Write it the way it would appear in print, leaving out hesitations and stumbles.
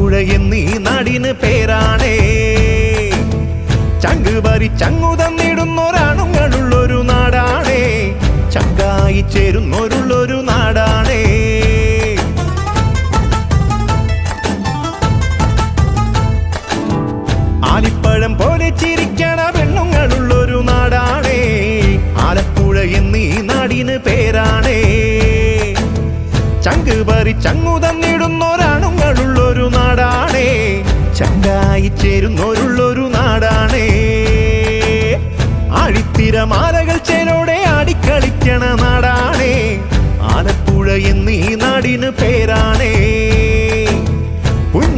ആലപ്പുഴ എന്നീ നാടിന് പേരാണേ. ചങ്കുപറി ചങ്ങു തന്നിടുന്നൊരാണുങ്ങളുള്ളൊരു നാടാണേ. ചങ്കായി ചേരുന്നൊരുള്ളൊരു നാടാണേ. ആലിപ്പഴം പോലെ ചിരിക്കണ പെണ്ണുങ്ങളുള്ളൊരു നാടാണേ. ആലപ്പുഴ എന്നീ നാടിന് പേരാണേ. ചങ്കുപറി ചങ്ങു തന്നിടുന്നൊരാണുങ്ങളുള്ളൊരു നാടാണേ. ചങ്കായി ചേരുന്നൊരുള്ളൊരു നാടാണേ. ആഴിത്തിരമാലകൾ ചേരോ